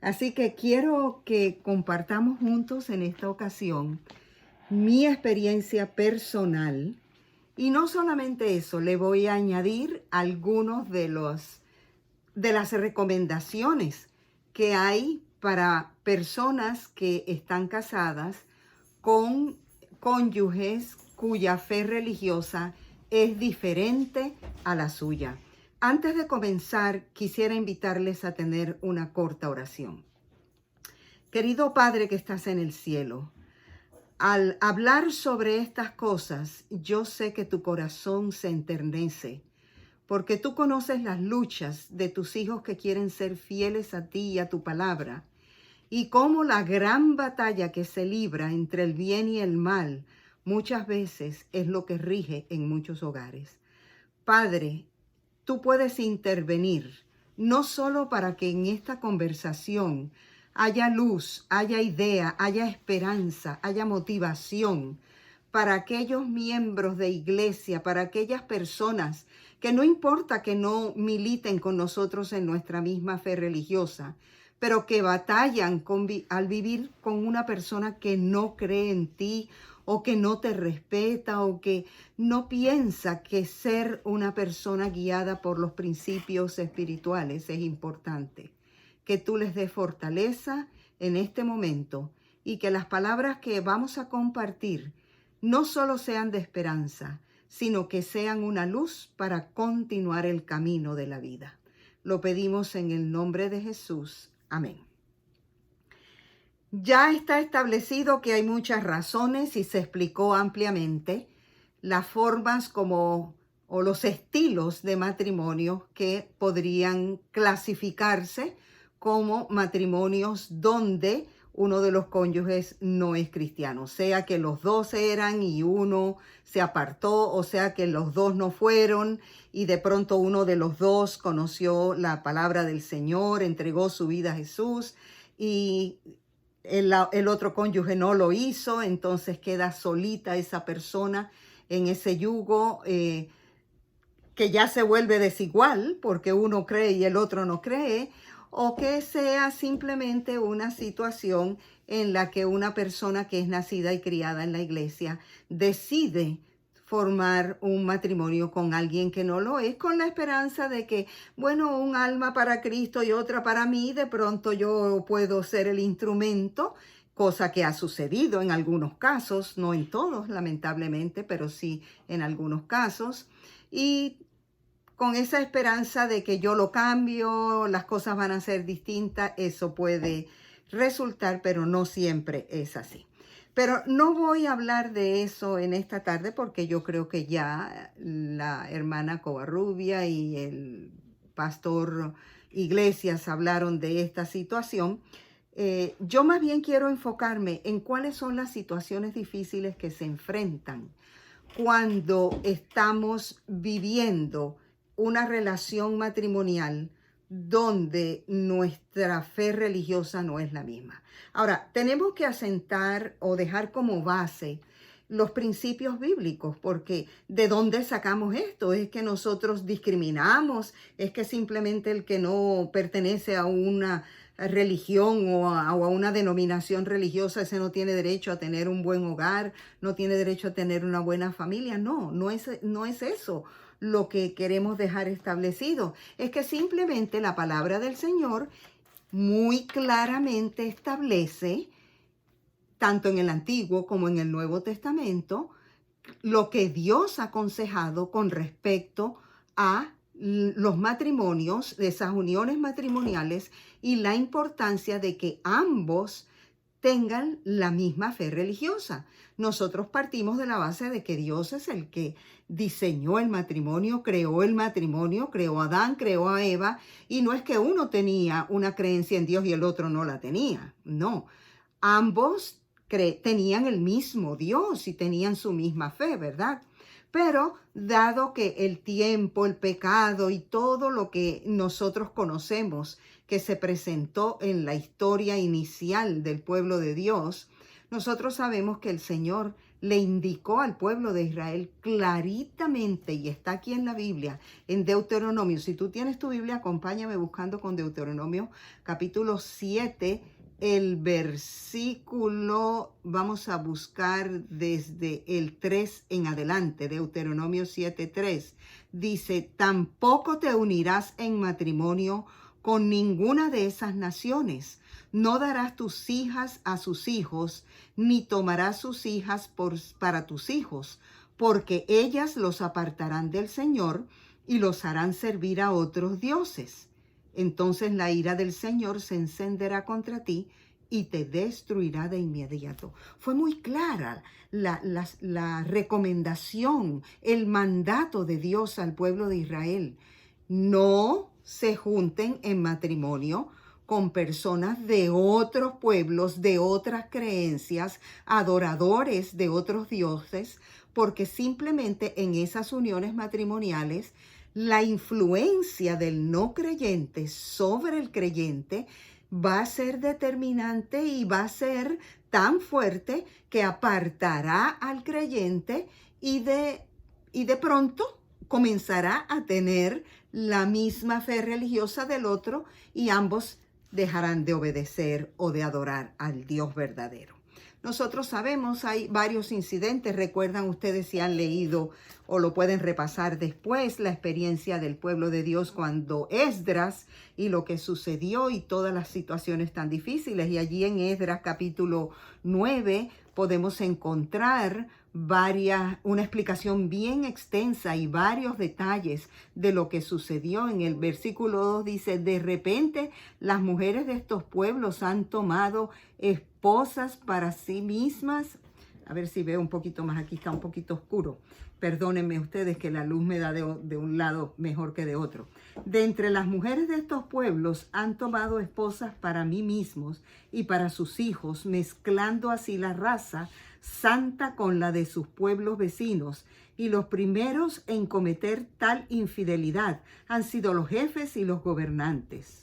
Así que quiero que compartamos juntos en esta ocasión mi experiencia personal. Y no solamente eso, le voy a añadir algunos de las recomendaciones que hay para personas que están casadas con cónyuges cuya fe religiosa es diferente a la suya. Antes de comenzar, quisiera invitarles a tener una corta oración. Querido Padre que estás en el cielo, al hablar sobre estas cosas, yo sé que tu corazón se enternece, porque tú conoces las luchas de tus hijos que quieren ser fieles a ti y a tu palabra, y cómo la gran batalla que se libra entre el bien y el mal muchas veces es lo que rige en muchos hogares. Padre, tú puedes intervenir, no solo para que en esta conversación haya luz, haya idea, haya esperanza, haya motivación para aquellos miembros de iglesia, para aquellas personas que no importa que no militen con nosotros en nuestra misma fe religiosa, pero que batallan al vivir con una persona que no cree en ti o que no te respeta o que no piensa que ser una persona guiada por los principios espirituales es importante. Que tú les des fortaleza en este momento y que las palabras que vamos a compartir no solo sean de esperanza, sino que sean una luz para continuar el camino de la vida. Lo pedimos en el nombre de Jesús. Amén. Ya está establecido que hay muchas razones y se explicó ampliamente las formas o los estilos de matrimonio que podrían clasificarse como matrimonios donde uno de los cónyuges no es cristiano, sea que los dos eran y uno se apartó, o sea que los dos no fueron y de pronto uno de los dos conoció la palabra del Señor, entregó su vida a Jesús y el otro cónyuge no lo hizo, entonces queda solita esa persona en ese yugo que ya se vuelve desigual porque uno cree y el otro no cree, o que sea simplemente una situación en la que una persona que es nacida y criada en la iglesia decide formar un matrimonio con alguien que no lo es, con la esperanza de que, bueno, un alma para Cristo y otra para mí, de pronto yo puedo ser el instrumento, cosa que ha sucedido en algunos casos, no en todos, lamentablemente, pero sí en algunos casos. Y con esa esperanza de que yo lo cambio, las cosas van a ser distintas, eso puede resultar, pero no siempre es así. Pero no voy a hablar de eso en esta tarde porque yo creo que ya la hermana Covarrubia y el pastor Iglesias hablaron de esta situación. Yo más bien quiero enfocarme en cuáles son las situaciones difíciles que se enfrentan cuando estamos viviendo una relación matrimonial donde nuestra fe religiosa no es la misma. Ahora, tenemos que asentar o dejar como base los principios bíblicos, porque ¿de dónde sacamos esto? ¿Es que nosotros discriminamos? ¿Es que simplemente el que no pertenece a una religión o a una denominación religiosa, ese no tiene derecho a tener un buen hogar, no tiene derecho a tener una buena familia? No es eso lo que queremos dejar establecido. Es que simplemente la palabra del Señor muy claramente establece, tanto en el Antiguo como en el Nuevo Testamento, lo que Dios ha aconsejado con respecto a los matrimonios, de esas uniones matrimoniales y la importancia de que ambos tengan la misma fe religiosa. Nosotros partimos de la base de que Dios es el que diseñó el matrimonio, creó a Adán, creó a Eva, y no es que uno tenía una creencia en Dios y el otro no la tenía, no. Ambos tenían el mismo Dios y tenían su misma fe, ¿verdad? Pero dado que el tiempo, el pecado y todo lo que nosotros conocemos que se presentó en la historia inicial del pueblo de Dios, Nosotros sabemos que el Señor le indicó al pueblo de Israel claritamente, y está aquí en la Biblia, en Deuteronomio. Si tú tienes tu Biblia, acompáñame buscando con Deuteronomio capítulo 7, el versículo, vamos a buscar desde el 3 en adelante, Deuteronomio 7:3. Dice, tampoco te unirás en matrimonio con ninguna de esas naciones. No darás tus hijas a sus hijos, ni tomarás sus hijas para tus hijos, porque ellas los apartarán del Señor y los harán servir a otros dioses. Entonces la ira del Señor se encenderá contra ti y te destruirá de inmediato. Fue muy clara la recomendación, el mandato de Dios al pueblo de Israel. No se junten en matrimonio con personas de otros pueblos, de otras creencias, adoradores de otros dioses, porque simplemente en esas uniones matrimoniales la influencia del no creyente sobre el creyente va a ser determinante y va a ser tan fuerte que apartará al creyente y de pronto comenzará a tener la misma fe religiosa del otro y ambos dejarán de obedecer o de adorar al Dios verdadero. Nosotros sabemos, hay varios incidentes, recuerdan ustedes si han leído o lo pueden repasar después, la experiencia del pueblo de Dios cuando Esdras y lo que sucedió y todas las situaciones tan difíciles. Y allí en Esdras capítulo 9 podemos encontrar una explicación bien extensa y varios detalles de lo que sucedió. En el versículo 2 dice, de repente las mujeres de estos pueblos han tomado esposas para sí mismas. A ver si veo un poquito más, aquí está un poquito oscuro. Perdónenme ustedes que la luz me da de un lado mejor que de otro. De entre las mujeres de estos pueblos han tomado esposas para mí mismos y para sus hijos, mezclando así la raza santa con la de sus pueblos vecinos. Y los primeros en cometer tal infidelidad han sido los jefes y los gobernantes.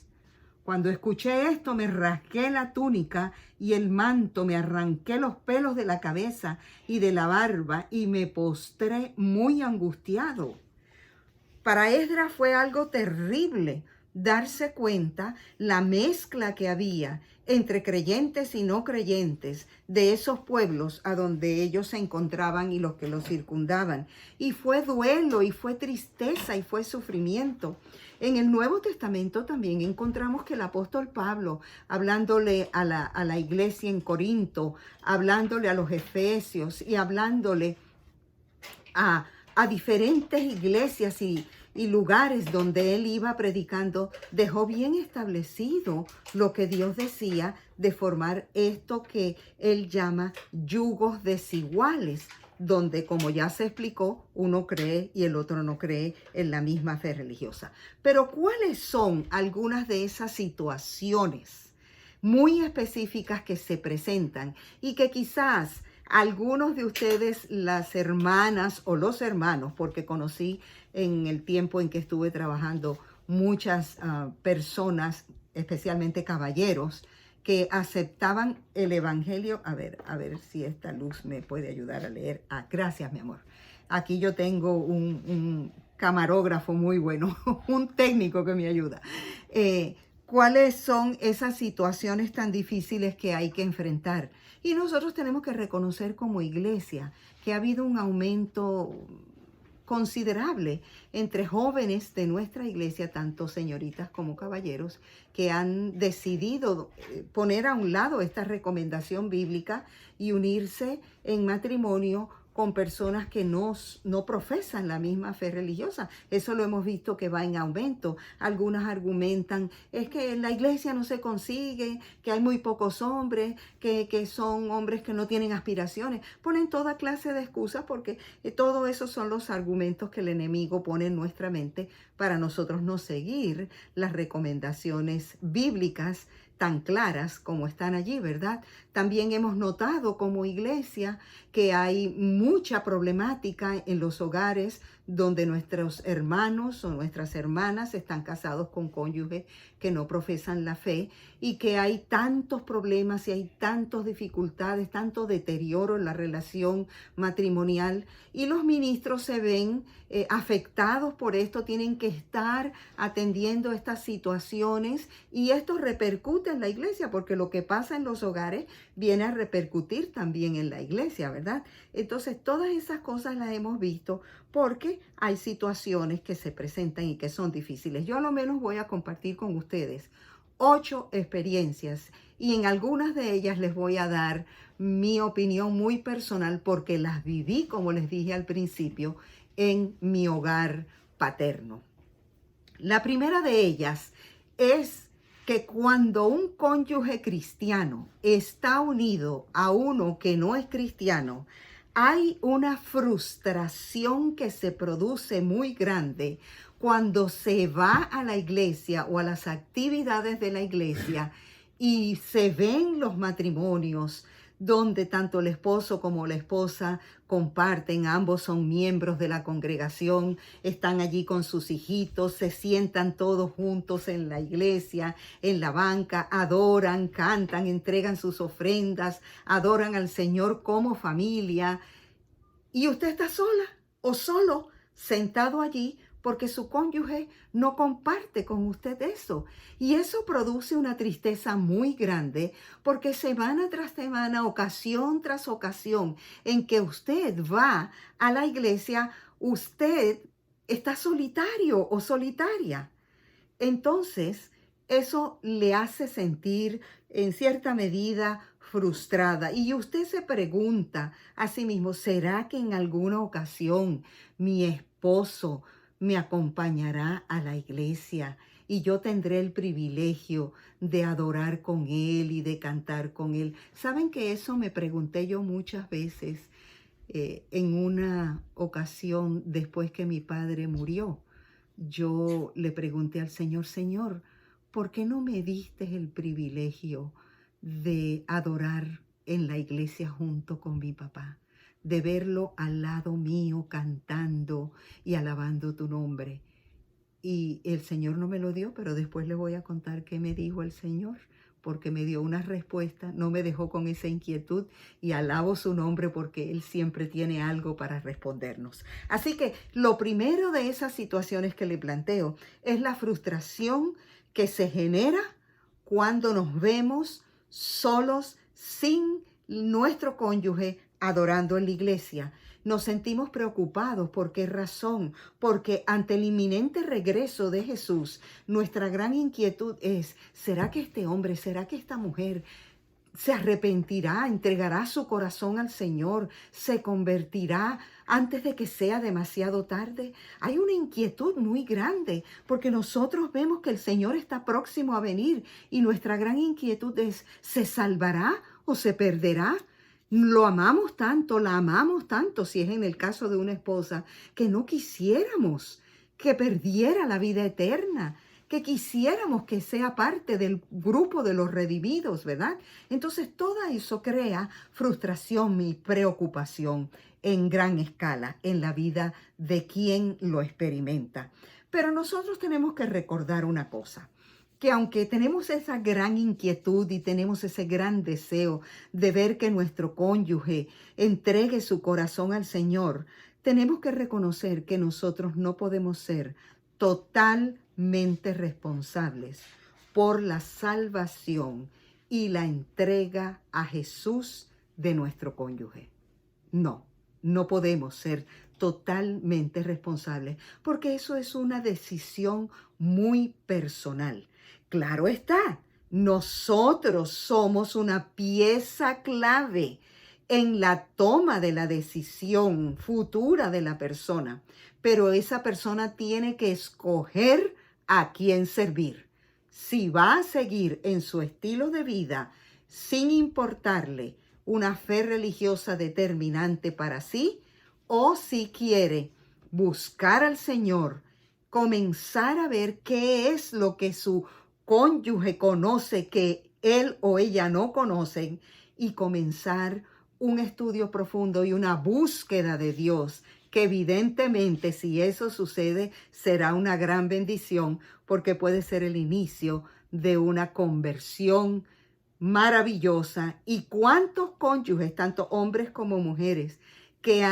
Cuando escuché esto, me rasgué la túnica y el manto, me arranqué los pelos de la cabeza y de la barba y me postré muy angustiado. Para Esdras fue algo terrible darse cuenta la mezcla que había entre creyentes y no creyentes de esos pueblos a donde ellos se encontraban y los que los circundaban. Y fue duelo, y fue tristeza, y fue sufrimiento. En el Nuevo Testamento también encontramos que el apóstol Pablo, hablándole a la iglesia en Corinto, hablándole a los efesios y hablándole a diferentes iglesias y lugares donde él iba predicando, dejó bien establecido lo que Dios decía de formar esto que él llama yugos desiguales, donde, como ya se explicó, uno cree y el otro no cree en la misma fe religiosa. Pero ¿cuáles son algunas de esas situaciones muy específicas que se presentan y que quizás algunos de ustedes, las hermanas o los hermanos, porque conocí en el tiempo en que estuve trabajando muchas personas, especialmente caballeros, que aceptaban el evangelio? A ver si esta luz me puede ayudar a leer. Gracias, mi amor. Aquí yo tengo un camarógrafo muy bueno, un técnico que me ayuda. ¿Cuáles son esas situaciones tan difíciles que hay que enfrentar? Y nosotros tenemos que reconocer como iglesia que ha habido un aumento considerable entre jóvenes de nuestra iglesia, tanto señoritas como caballeros, que han decidido poner a un lado esta recomendación bíblica y unirse en matrimonio con personas que no profesan la misma fe religiosa. Eso lo hemos visto que va en aumento. Algunas argumentan, es que en la iglesia no se consigue, que hay muy pocos hombres, que son hombres que no tienen aspiraciones. Ponen toda clase de excusas porque todo eso son los argumentos que el enemigo pone en nuestra mente para nosotros no seguir las recomendaciones bíblicas tan claras como están allí, ¿verdad? También hemos notado como iglesia que hay mucha problemática en los hogares donde nuestros hermanos o nuestras hermanas están casados con cónyuges que no profesan la fe y que hay tantos problemas y hay tantas dificultades, tanto deterioro en la relación matrimonial y los ministros se ven afectados por esto, tienen que estar atendiendo estas situaciones y esto repercute en la iglesia porque lo que pasa en los hogares viene a repercutir también en la iglesia, ¿verdad? Entonces todas esas cosas las hemos visto porque hay situaciones que se presentan y que son difíciles. Yo a lo menos voy a compartir con ustedes 8 experiencias y en algunas de ellas les voy a dar mi opinión muy personal porque las viví, como les dije al principio, en mi hogar paterno. La primera de ellas es que cuando un cónyuge cristiano está unido a uno que no es cristiano, hay una frustración que se produce muy grande cuando se va a la iglesia o a las actividades de la iglesia y se ven los matrimonios donde tanto el esposo como la esposa comparten, ambos son miembros de la congregación, están allí con sus hijitos, se sientan todos juntos en la iglesia, en la banca, adoran, cantan, entregan sus ofrendas, adoran al Señor como familia. Y usted está sola o solo sentado allí porque su cónyuge no comparte con usted eso. Y eso produce una tristeza muy grande porque semana tras semana, ocasión tras ocasión en que usted va a la iglesia, usted está solitario o solitaria. Entonces, eso le hace sentir en cierta medida frustrada. Y usted se pregunta a sí mismo, ¿será que en alguna ocasión mi esposo me acompañará a la iglesia y yo tendré el privilegio de adorar con él y de cantar con él? ¿Saben que eso me pregunté yo muchas veces en una ocasión después que mi padre murió? Yo le pregunté al Señor, Señor, ¿por qué no me diste el privilegio de adorar en la iglesia junto con mi papá? De verlo al lado mío cantando y alabando tu nombre. Y el Señor no me lo dio, pero después le voy a contar qué me dijo el Señor, porque me dio una respuesta, no me dejó con esa inquietud y alabo su nombre porque Él siempre tiene algo para respondernos. Así que lo primero de esas situaciones que le planteo es la frustración que se genera cuando nos vemos solos sin nuestro cónyuge adorando en la iglesia. Nos sentimos preocupados. ¿Por qué razón? Porque ante el inminente regreso de Jesús, nuestra gran inquietud es, ¿será que este hombre, será que esta mujer se arrepentirá, entregará su corazón al Señor, se convertirá antes de que sea demasiado tarde? Hay una inquietud muy grande porque nosotros vemos que el Señor está próximo a venir y nuestra gran inquietud es, ¿se salvará o se perderá? Lo amamos tanto, la amamos tanto, si es en el caso de una esposa, que no quisiéramos que perdiera la vida eterna, que quisiéramos que sea parte del grupo de los redimidos, ¿verdad? Entonces todo eso crea frustración y preocupación en gran escala en la vida de quien lo experimenta. Pero nosotros tenemos que recordar una cosa, que aunque tenemos esa gran inquietud y tenemos ese gran deseo de ver que nuestro cónyuge entregue su corazón al Señor, tenemos que reconocer que nosotros no podemos ser totalmente responsables por la salvación y la entrega a Jesús de nuestro cónyuge. No, no podemos ser totalmente responsables porque eso es una decisión muy personal. Claro está, nosotros somos una pieza clave en la toma de la decisión futura de la persona, pero esa persona tiene que escoger a quién servir. Si va a seguir en su estilo de vida sin importarle una fe religiosa determinante para sí, o si quiere buscar al Señor, comenzar a ver qué es lo que su cónyuge conoce que él o ella no conocen y comenzar un estudio profundo y una búsqueda de Dios que evidentemente si eso sucede será una gran bendición porque puede ser el inicio de una conversión maravillosa. ¿Y cuántos cónyuges, tanto hombres como mujeres, que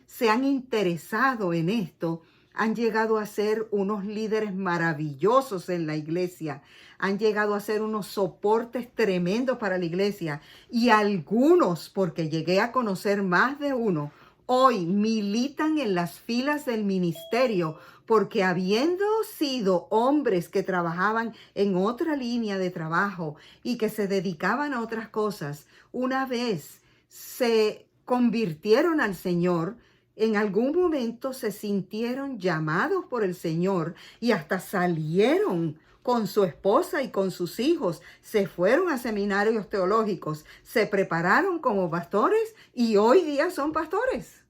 se han interesado en esto, han llegado a ser unos líderes maravillosos en la iglesia, han llegado a ser unos soportes tremendos para la iglesia, y algunos, porque llegué a conocer más de uno, hoy militan en las filas del ministerio porque habiendo sido hombres que trabajaban en otra línea de trabajo y que se dedicaban a otras cosas, una vez se convirtieron al Señor, en algún momento se sintieron llamados por el Señor y hasta salieron con su esposa y con sus hijos, se fueron a seminarios teológicos, se prepararon como pastores y hoy día son pastores.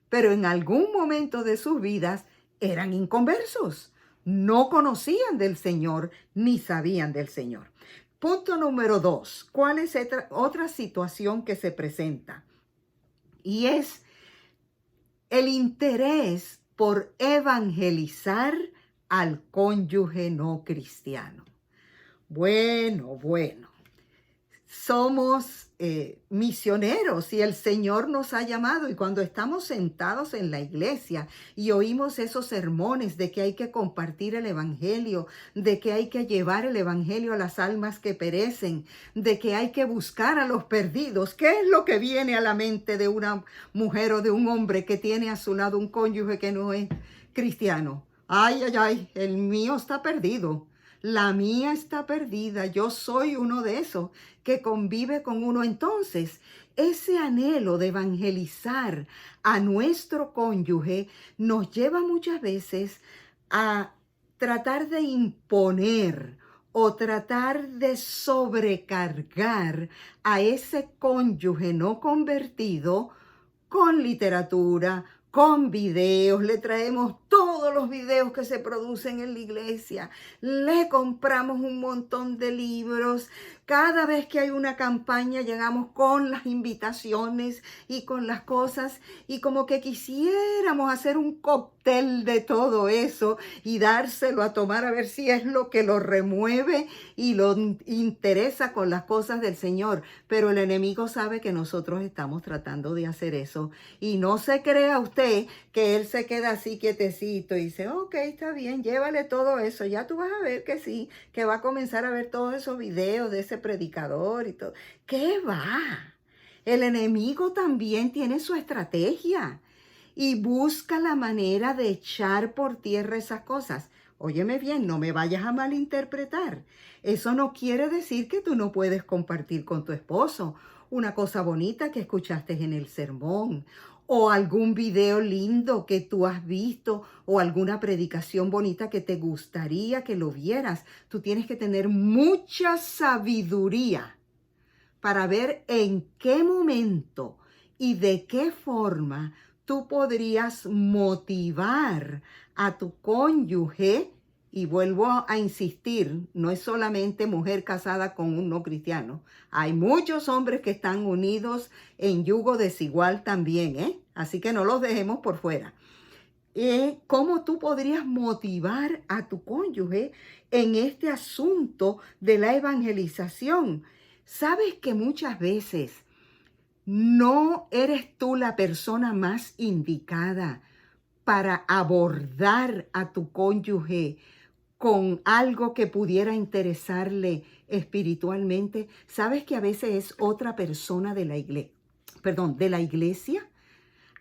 Pero en algún momento de sus vidas eran inconversos, no conocían del Señor ni sabían del Señor. Punto número 2, ¿cuál es otra situación que se presenta? Y es el interés por evangelizar al cónyuge no cristiano. Bueno, somos misioneros y el Señor nos ha llamado, y cuando estamos sentados en la iglesia y oímos esos sermones de que hay que compartir el evangelio, de que hay que llevar el evangelio a las almas que perecen, de que hay que buscar a los perdidos, ¿qué es lo que viene a la mente de una mujer o de un hombre que tiene a su lado un cónyuge que no es cristiano? Ay, el mío está perdido. La mía está perdida, yo soy uno de esos que convive con uno. Entonces, ese anhelo de evangelizar a nuestro cónyuge nos lleva muchas veces a tratar de imponer o tratar de sobrecargar a ese cónyuge no convertido con literatura, con videos. Le traemos todos los videos que se producen en la iglesia, le compramos un montón de libros. Cada vez que hay una campaña llegamos con las invitaciones y con las cosas, y como que quisiéramos hacer un cóctel de todo eso y dárselo a tomar a ver si es lo que lo remueve y lo interesa con las cosas del Señor. Pero el enemigo sabe que nosotros estamos tratando de hacer eso, y no se crea usted que él se queda así quietecito y dice, ok, está bien, llévale todo eso, ya tú vas a ver que sí, que va a comenzar a ver todos esos videos de ese predicador y todo. ¿Qué va? El enemigo también tiene su estrategia y busca la manera de echar por tierra esas cosas. Óyeme bien, no me vayas a malinterpretar. Eso no quiere decir que tú no puedes compartir con tu esposo una cosa bonita que escuchaste en el sermón, o algún video lindo que tú has visto, o alguna predicación bonita que te gustaría que lo vieras. Tú tienes que tener mucha sabiduría para ver en qué momento y de qué forma tú podrías motivar a tu cónyuge. Y vuelvo a insistir, no es solamente mujer casada con un no cristiano. Hay muchos hombres que están unidos en yugo desigual también, ¿eh? Así que no los dejemos por fuera. ¿Cómo tú podrías motivar a tu cónyuge en este asunto de la evangelización? Sabes que muchas veces no eres tú la persona más indicada para abordar a tu cónyuge con algo que pudiera interesarle espiritualmente. ¿Sabes que a veces es otra persona de la iglesia?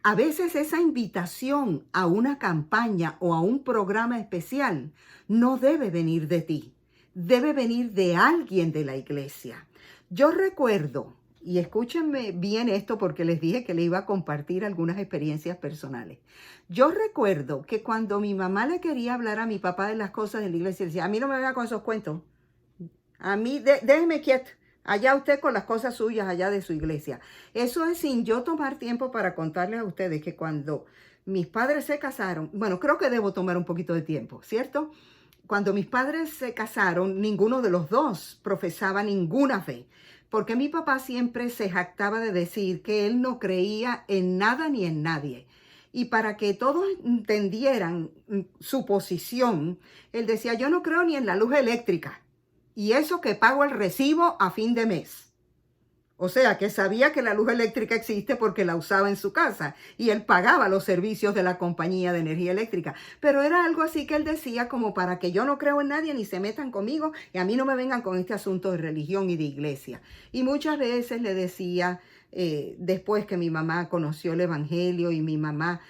A veces esa invitación a una campaña o a un programa especial no debe venir de ti, debe venir de alguien de la iglesia. Yo recuerdo, y escúchenme bien esto porque les dije que le iba a compartir algunas experiencias personales. Yo recuerdo que cuando mi mamá le quería hablar a mi papá de las cosas de la iglesia, decía, a mí no me venga con esos cuentos. A mí, déjeme quieto. Allá usted con las cosas suyas allá de su iglesia. Eso es sin yo tomar tiempo para contarles a ustedes que cuando mis padres se casaron, bueno, creo que debo tomar un poquito de tiempo, ¿cierto? Cuando mis padres se casaron, ninguno de los dos profesaba ninguna fe, porque mi papá siempre se jactaba de decir que él no creía en nada ni en nadie. Y para que todos entendieran su posición, él decía, yo no creo ni en la luz eléctrica. Y eso que pago el recibo a fin de mes. O sea, que sabía que la luz eléctrica existe porque la usaba en su casa y él pagaba los servicios de la compañía de energía eléctrica. Pero era algo así que él decía como para que yo no creo en nadie ni se metan conmigo y a mí no me vengan con este asunto de religión y de iglesia. Y muchas veces le decía, después que mi mamá conoció el evangelio y mi mamá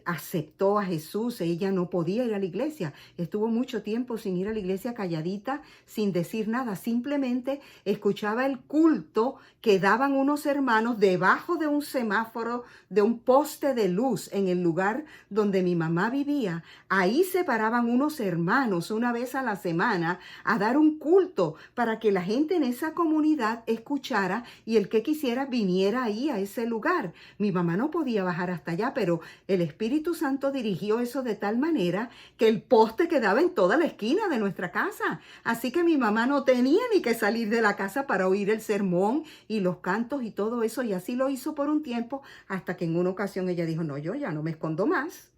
aceptó a Jesús, ella no podía ir a la iglesia. Estuvo mucho tiempo sin ir a la iglesia, calladita, sin decir nada. Simplemente escuchaba el culto que daban unos hermanos debajo de un semáforo, de un poste de luz en el lugar donde mi mamá vivía. Ahí se paraban unos hermanos una vez a la semana a dar un culto para que la gente en esa comunidad escuchara y el que quisiera viniera ahí a ese lugar. Mi mamá no podía bajar hasta allá, pero el Espíritu Santo dirigió eso de tal manera que el poste quedaba en toda la esquina de nuestra casa. Así que mi mamá no tenía ni que salir de la casa para oír el sermón y los cantos y todo eso. Y así lo hizo por un tiempo hasta que en una ocasión ella dijo, no, yo ya no me escondo más.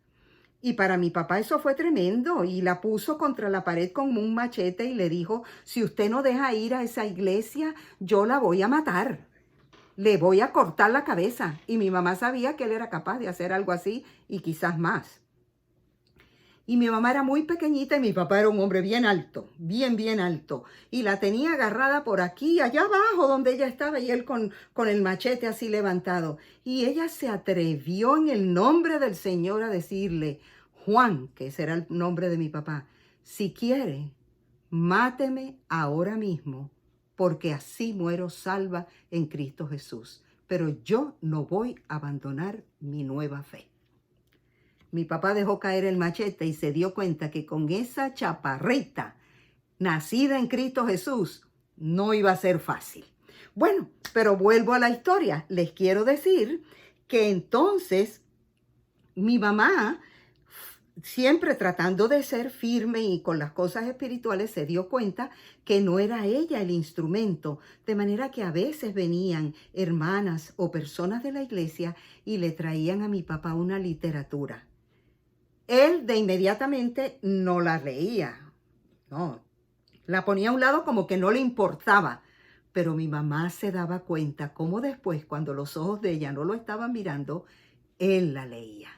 Y para mi papá eso fue tremendo y la puso contra la pared con un machete y le dijo, si usted no deja ir a esa iglesia, yo la voy a matar. Le voy a cortar la cabeza. Y mi mamá sabía que él era capaz de hacer algo así y quizás más. Y mi mamá era muy pequeñita y mi papá era un hombre bien alto, bien alto. Y la tenía agarrada por aquí, allá abajo donde ella estaba y él con el machete así levantado. Y ella se atrevió en el nombre del Señor a decirle, Juan, que ese era el nombre de mi papá, si quiere, máteme ahora mismo, porque así muero salva en Cristo Jesús. Pero yo no voy a abandonar mi nueva fe. Mi papá dejó caer el machete y se dio cuenta que con esa chaparrita, nacida en Cristo Jesús, no iba a ser fácil. Bueno, pero vuelvo a la historia. Les quiero decir que entonces mi mamá, siempre tratando de ser firme y con las cosas espirituales, se dio cuenta que no era ella el instrumento, de manera que a veces venían hermanas o personas de la iglesia y le traían a mi papá una literatura. Él de inmediatamente no la leía, no, la ponía a un lado como que no le importaba, pero mi mamá se daba cuenta cómo después, cuando los ojos de ella no lo estaban mirando, él la leía.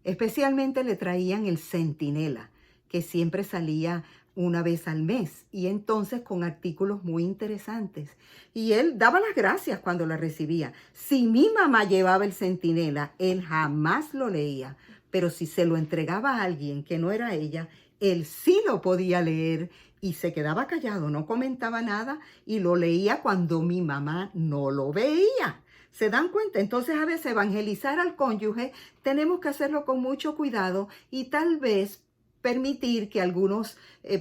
Especialmente le traían el Centinela, que siempre salía una vez al mes y entonces con artículos muy interesantes. Y él daba las gracias cuando la recibía. Si mi mamá llevaba el Centinela, él jamás lo leía, pero si se lo entregaba a alguien que no era ella, él sí lo podía leer y se quedaba callado, no comentaba nada y lo leía cuando mi mamá no lo veía. ¿Se dan cuenta? Entonces a veces evangelizar al cónyuge tenemos que hacerlo con mucho cuidado y tal vez permitir que algunas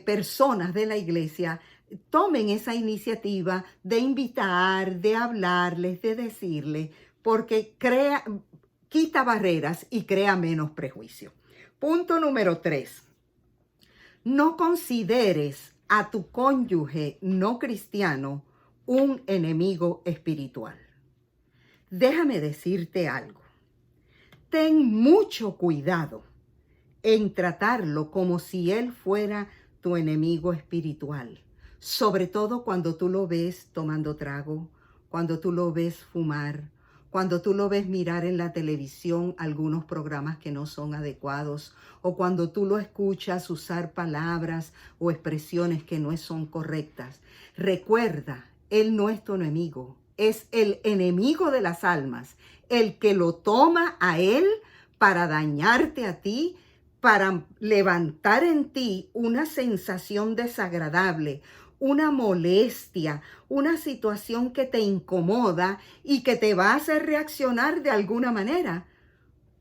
personas de la iglesia tomen esa iniciativa de invitar, de hablarles, de decirles, porque quita barreras y crea menos prejuicio. Punto número 3. No consideres a tu cónyuge no cristiano un enemigo espiritual. Déjame decirte algo. Ten mucho cuidado en tratarlo como si él fuera tu enemigo espiritual. Sobre todo cuando tú lo ves tomando trago, cuando tú lo ves fumar, cuando tú lo ves mirar en la televisión algunos programas que no son adecuados, o cuando tú lo escuchas usar palabras o expresiones que no son correctas. Recuerda, él no es tu enemigo. Es el enemigo de las almas, el que lo toma a él para dañarte a ti, para levantar en ti una sensación desagradable, una molestia, una situación que te incomoda y que te va a hacer reaccionar de alguna manera.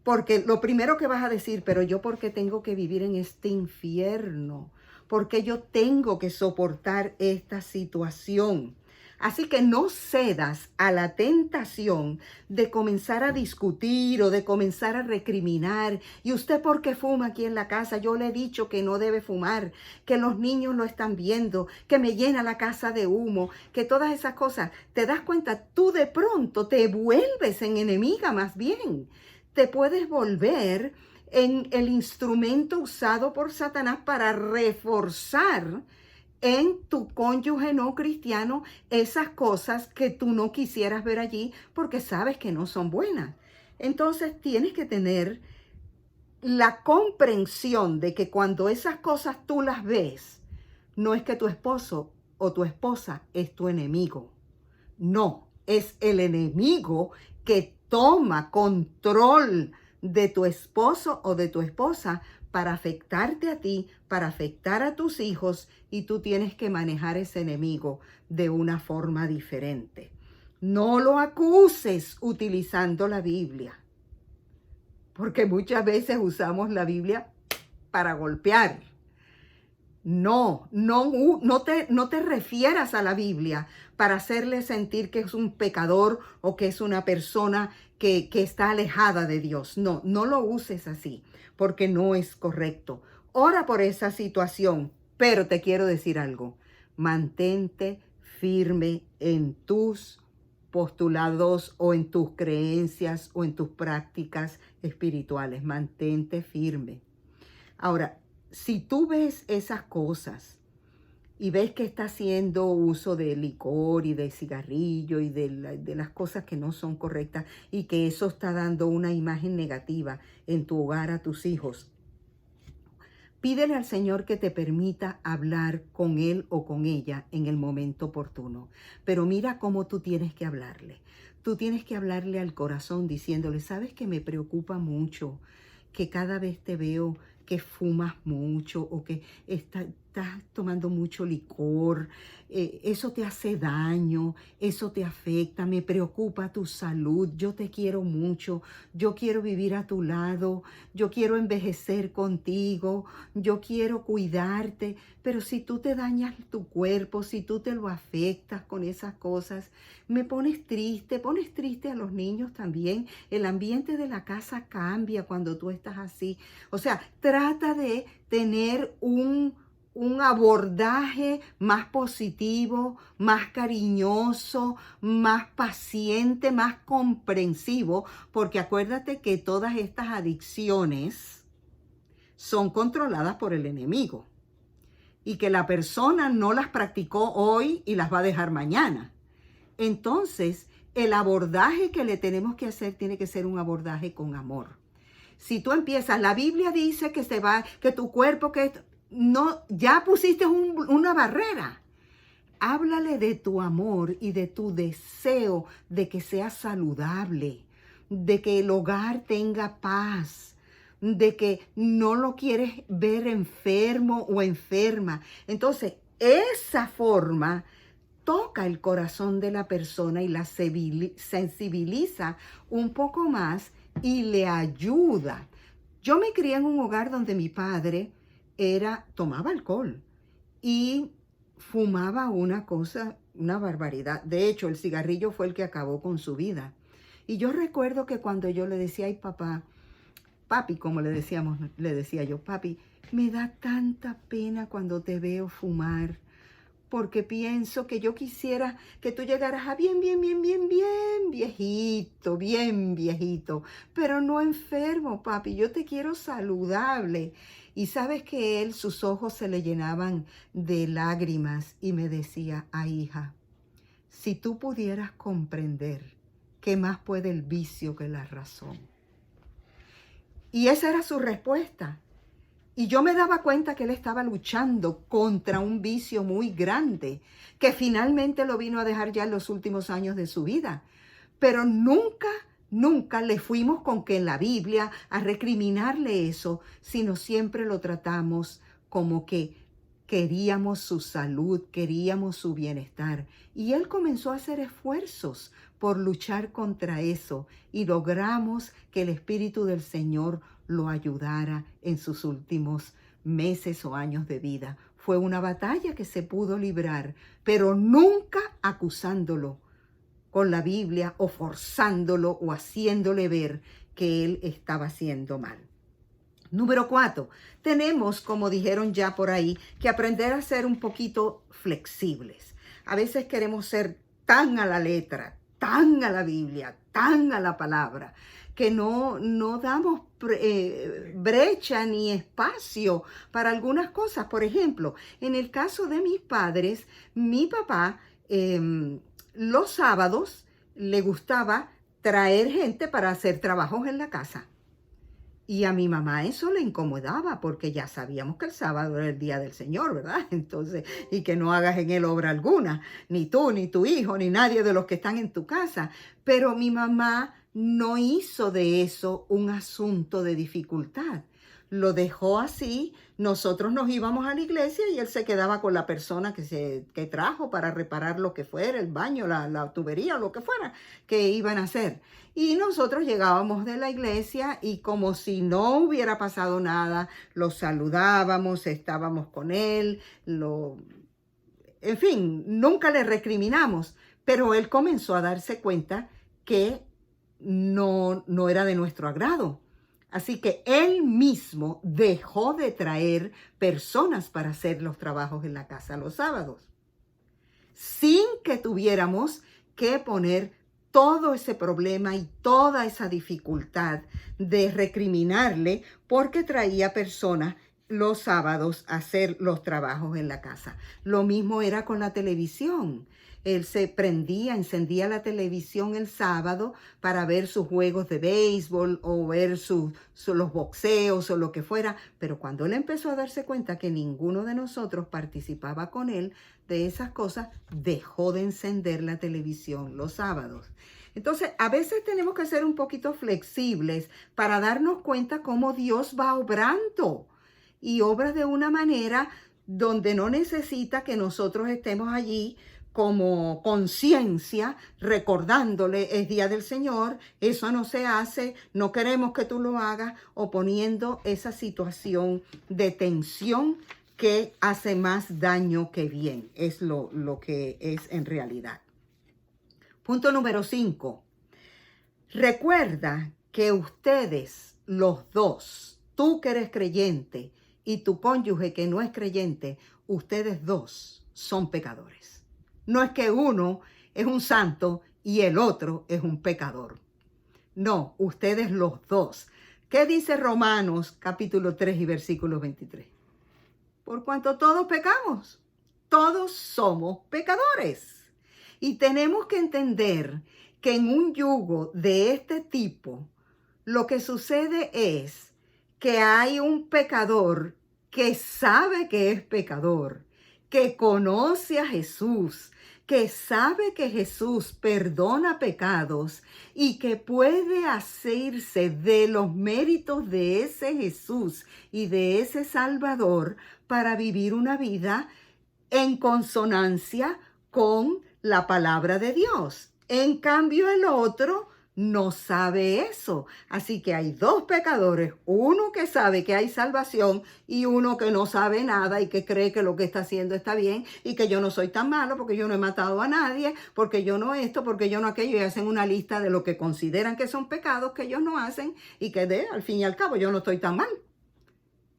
Porque lo primero que vas a decir, pero yo ¿por qué tengo que vivir en este infierno? ¿Por qué yo tengo que soportar esta situación? Así que no cedas a la tentación de comenzar a discutir o de comenzar a recriminar. ¿Y usted por qué fuma aquí en la casa? Yo le he dicho que no debe fumar, que los niños lo están viendo, que me llena la casa de humo, que todas esas cosas. ¿Te das cuenta? Tú de pronto te vuelves en enemiga más bien. te puedes volver en el instrumento usado por Satanás para reforzar en tu cónyuge no cristiano esas cosas que tú no quisieras ver allí porque sabes que no son buenas. Entonces tienes que tener la comprensión de que cuando esas cosas tú las ves, no es que tu esposo o tu esposa es tu enemigo. No, es el enemigo que toma control de tu esposo o de tu esposa para afectarte a ti, para afectar a tus hijos, y tú tienes que manejar ese enemigo de una forma diferente. No lo acuses utilizando la Biblia, porque muchas veces usamos la Biblia para golpear. No te refieras a la Biblia para hacerle sentir que es un pecador o que es una persona que está alejada de Dios. No lo uses así, porque no es correcto. Ora por esa situación, pero te quiero decir algo. Mantente firme en tus postulados o en tus creencias o en tus prácticas espirituales. Mantente firme. Ahora, si tú ves esas cosas y ves que está haciendo uso de licor y de cigarrillo y de las cosas que no son correctas y que eso está dando una imagen negativa en tu hogar a tus hijos, pídele al Señor que te permita hablar con él o con ella en el momento oportuno. Pero mira cómo tú tienes que hablarle. Tú tienes que hablarle al corazón diciéndole, ¿sabes que me preocupa mucho que cada vez te veo que fumas mucho o que estás tomando mucho licor? Eso te hace daño, eso te afecta, me preocupa tu salud, yo te quiero mucho, yo quiero vivir a tu lado, yo quiero envejecer contigo, yo quiero cuidarte, pero si tú te dañas tu cuerpo, si tú te lo afectas con esas cosas, me pones triste a los niños también. El ambiente de la casa cambia cuando tú estás así. O sea, trata de tener un abordaje más positivo, más cariñoso, más paciente, más comprensivo, porque acuérdate que todas estas adicciones son controladas por el enemigo y que la persona no las practicó hoy y las va a dejar mañana. Entonces, el abordaje que le tenemos que hacer tiene que ser un abordaje con amor. Si tú empiezas, la Biblia dice que tu cuerpo, no, ya pusiste una barrera. Háblale de tu amor y de tu deseo de que sea saludable, de que el hogar tenga paz, de que no lo quieres ver enfermo o enferma. Entonces, esa forma toca el corazón de la persona y la sensibiliza un poco más y le ayuda. Yo me crié en un hogar donde mi padre tomaba alcohol y fumaba una barbaridad. De hecho, el cigarrillo fue el que acabó con su vida. Y yo recuerdo que cuando yo le decía, ay papi, como le decía yo, papi, me da tanta pena cuando te veo fumar, porque pienso que yo quisiera que tú llegaras a bien viejito, pero no enfermo, papi, yo te quiero saludable. Y sabes que sus ojos se le llenaban de lágrimas y me decía, ay hija, si tú pudieras comprender que más puede el vicio que la razón. Y esa era su respuesta. Y yo me daba cuenta que él estaba luchando contra un vicio muy grande, que finalmente lo vino a dejar ya en los últimos años de su vida. Pero nunca le fuimos con que en la Biblia a recriminarle eso, sino siempre lo tratamos como que queríamos su salud, queríamos su bienestar. Y él comenzó a hacer esfuerzos por luchar contra eso y logramos que el Espíritu del Señor lo ayudara en sus últimos meses o años de vida. Fue una batalla que se pudo librar, pero nunca acusándolo con la Biblia o forzándolo o haciéndole ver que él estaba haciendo mal. Número 4, tenemos, como dijeron ya por ahí, que aprender a ser un poquito flexibles. A veces queremos ser tan a la letra, tan a la Biblia, tan a la palabra, que no damos brecha ni espacio para algunas cosas. Por ejemplo, en el caso de mis padres, mi papá los sábados le gustaba traer gente para hacer trabajos en la casa. Y a mi mamá eso le incomodaba porque ya sabíamos que el sábado era el día del Señor, ¿verdad? Entonces, y que no hagas en él obra alguna, ni tú, ni tu hijo, ni nadie de los que están en tu casa. Pero mi mamá no hizo de eso un asunto de dificultad. Lo dejó así, nosotros nos íbamos a la iglesia y él se quedaba con la persona que trajo para reparar lo que fuera, el baño, la tubería, lo que fuera que iban a hacer. Y nosotros llegábamos de la iglesia y como si no hubiera pasado nada, lo saludábamos, estábamos con él, en fin, nunca le recriminamos, pero él comenzó a darse cuenta que no era de nuestro agrado. Así que él mismo dejó de traer personas para hacer los trabajos en la casa los sábados, sin que tuviéramos que poner todo ese problema y toda esa dificultad de recriminarle porque traía personas los sábados a hacer los trabajos en la casa. Lo mismo era con la televisión. Él se encendía la televisión el sábado para ver sus juegos de béisbol o ver los boxeos o lo que fuera. Pero cuando él empezó a darse cuenta que ninguno de nosotros participaba con él de esas cosas, dejó de encender la televisión los sábados. Entonces, a veces tenemos que ser un poquito flexibles para darnos cuenta cómo Dios va obrando. Y obra de una manera donde no necesita que nosotros estemos allí como conciencia, recordándole es día del Señor, eso no se hace, no queremos que tú lo hagas, o poniendo esa situación de tensión que hace más daño que bien, es lo que es en realidad. Punto número 5. Recuerda que ustedes, los dos, tú que eres creyente y tu cónyuge que no es creyente, ustedes dos son pecadores. No es que uno es un santo y el otro es un pecador. No, ustedes los dos. ¿Qué dice Romanos capítulo 3 y versículo 23? Por cuanto todos pecamos, todos somos pecadores. Y tenemos que entender que en un yugo de este tipo, lo que sucede es que hay un pecador que sabe que es pecador, que conoce a Jesús, que sabe que Jesús perdona pecados y que puede hacerse de los méritos de ese Jesús y de ese Salvador para vivir una vida en consonancia con la palabra de Dios. En cambio, el otro no sabe eso. Así que hay dos pecadores, uno que sabe que hay salvación y uno que no sabe nada y que cree que lo que está haciendo está bien y que yo no soy tan malo porque yo no he matado a nadie, porque yo no esto, porque yo no aquello, y hacen una lista de lo que consideran que son pecados que ellos no hacen y que al fin y al cabo yo no estoy tan mal.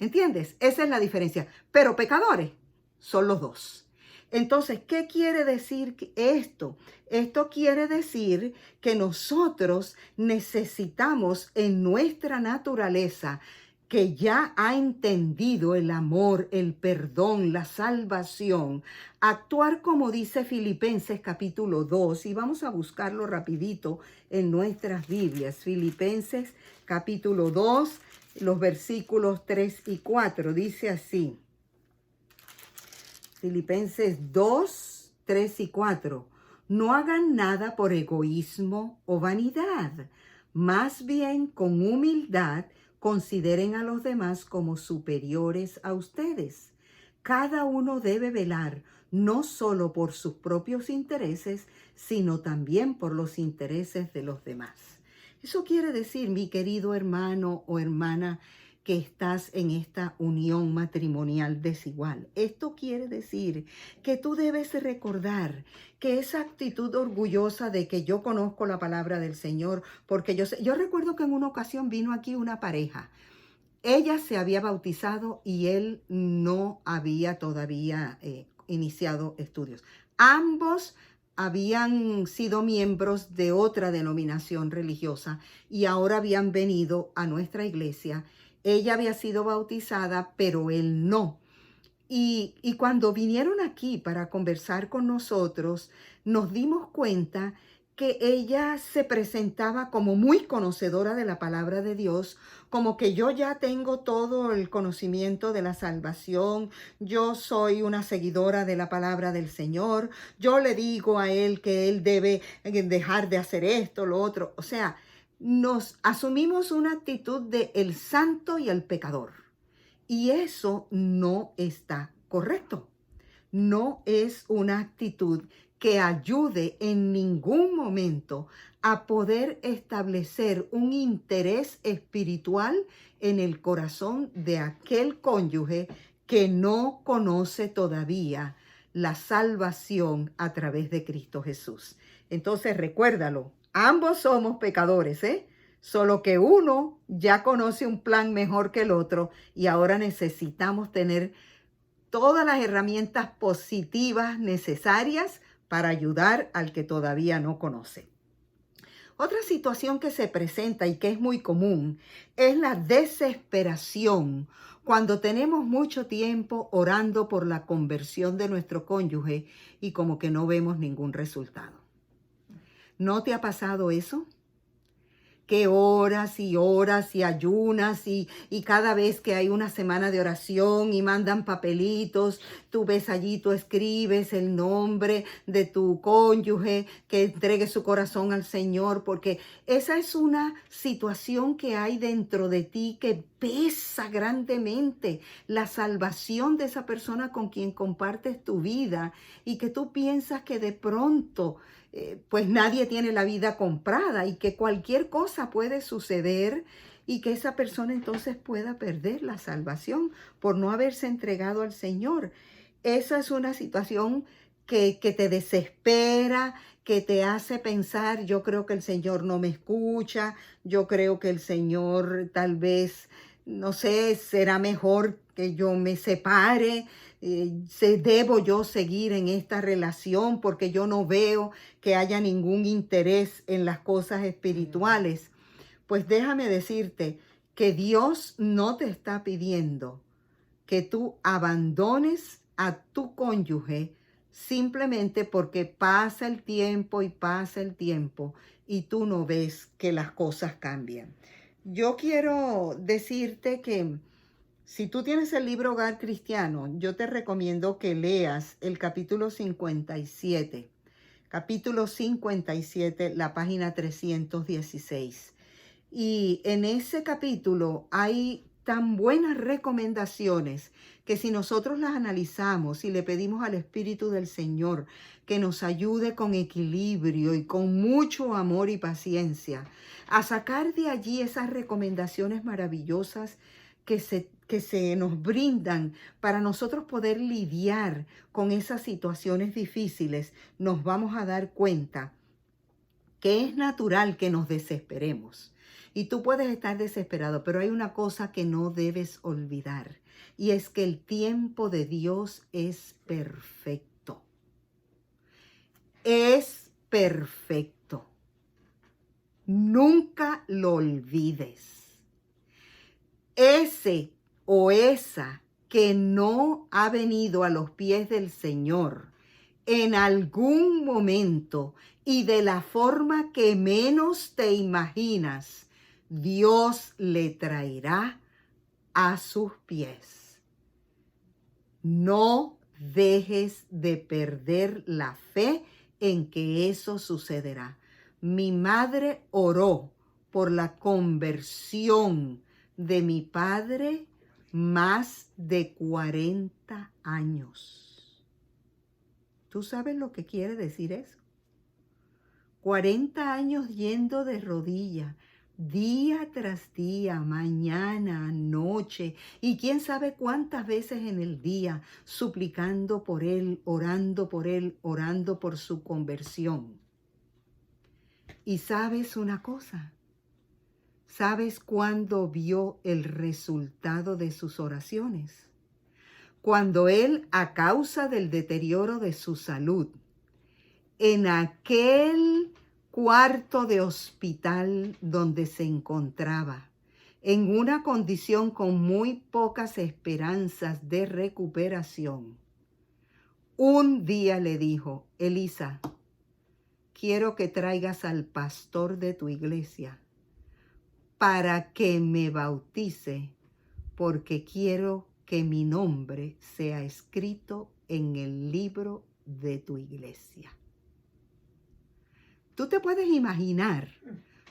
¿Entiendes? Esa es la diferencia. Pero pecadores son los dos. Entonces, ¿qué quiere decir esto? Esto quiere decir que nosotros necesitamos en nuestra naturaleza, que ya ha entendido el amor, el perdón, la salvación, actuar como dice Filipenses capítulo 2, y vamos a buscarlo rapidito en nuestras Biblias. Filipenses capítulo 2, los versículos 3 y 4, dice así. Filipenses 2, 3 y 4. No hagan nada por egoísmo o vanidad. Más bien, con humildad, consideren a los demás como superiores a ustedes. Cada uno debe velar no solo por sus propios intereses, sino también por los intereses de los demás. Eso quiere decir, mi querido hermano o hermana, que estás en esta unión matrimonial desigual. Esto quiere decir que tú debes recordar que esa actitud orgullosa de que yo conozco la palabra del Señor, porque yo recuerdo que en una ocasión vino aquí una pareja. Ella se había bautizado y él no había todavía iniciado estudios. Ambos habían sido miembros de otra denominación religiosa y ahora habían venido a nuestra iglesia. Ella había sido bautizada, pero él no. Y cuando vinieron aquí para conversar con nosotros, nos dimos cuenta que ella se presentaba como muy conocedora de la palabra de Dios, como que yo ya tengo todo el conocimiento de la salvación, yo soy una seguidora de la palabra del Señor, yo le digo a él que él debe dejar de hacer esto, lo otro. O sea, nos asumimos una actitud de el santo y el pecador. Y eso no está correcto. No es una actitud que ayude en ningún momento a poder establecer un interés espiritual en el corazón de aquel cónyuge que no conoce todavía la salvación a través de Cristo Jesús. Entonces recuérdalo, ambos somos pecadores, Solo que uno ya conoce un plan mejor que el otro y ahora necesitamos tener todas las herramientas positivas necesarias para ayudar al que todavía no conoce. Otra situación que se presenta y que es muy común es la desesperación cuando tenemos mucho tiempo orando por la conversión de nuestro cónyuge y como que no vemos ningún resultado. ¿No te ha pasado eso? Que horas y horas y ayunas y cada vez que hay una semana de oración y mandan papelitos, tú ves allí, tú escribes el nombre de tu cónyuge que entregue su corazón al Señor, porque esa es una situación que hay dentro de ti que pesa grandemente la salvación de esa persona con quien compartes tu vida y que tú piensas que de pronto pues nadie tiene la vida comprada y que cualquier cosa puede suceder y que esa persona entonces pueda perder la salvación por no haberse entregado al Señor. Esa es una situación que te desespera, que te hace pensar, yo creo que el Señor no me escucha, yo creo que el Señor tal vez, no sé, será mejor que yo me separe. ¿Debo yo seguir en esta relación porque yo no veo que haya ningún interés en las cosas espirituales? Pues déjame decirte que Dios no te está pidiendo que tú abandones a tu cónyuge simplemente porque pasa el tiempo y pasa el tiempo y tú no ves que las cosas cambian. Yo quiero decirte que si tú tienes el libro Hogar Cristiano, yo te recomiendo que leas el capítulo 57. Capítulo 57, la página 316. Y en ese capítulo hay tan buenas recomendaciones que si nosotros las analizamos y le pedimos al Espíritu del Señor que nos ayude con equilibrio y con mucho amor y paciencia a sacar de allí esas recomendaciones maravillosas que se nos brindan para nosotros poder lidiar con esas situaciones difíciles, nos vamos a dar cuenta que es natural que nos desesperemos. Y tú puedes estar desesperado, pero hay una cosa que no debes olvidar, y es que el tiempo de Dios es perfecto. Es perfecto. Nunca lo olvides. Ese o esa que no ha venido a los pies del Señor en algún momento y de la forma que menos te imaginas, Dios le traerá a sus pies. No dejes de perder la fe en que eso sucederá. Mi madre oró por la conversión de mi padre más de 40 años. ¿Tú sabes lo que quiere decir eso? 40 años yendo de rodillas, día tras día, mañana, noche, y quién sabe cuántas veces en el día, suplicando por él, orando por su conversión. Y ¿sabes una cosa? ¿Sabes cuándo vio el resultado de sus oraciones? Cuando él, a causa del deterioro de su salud, en aquel cuarto de hospital donde se encontraba, en una condición con muy pocas esperanzas de recuperación, un día le dijo: Elisa, quiero que traigas al pastor de tu iglesia para que me bautice, porque quiero que mi nombre sea escrito en el libro de tu iglesia. ¿Tú te puedes imaginar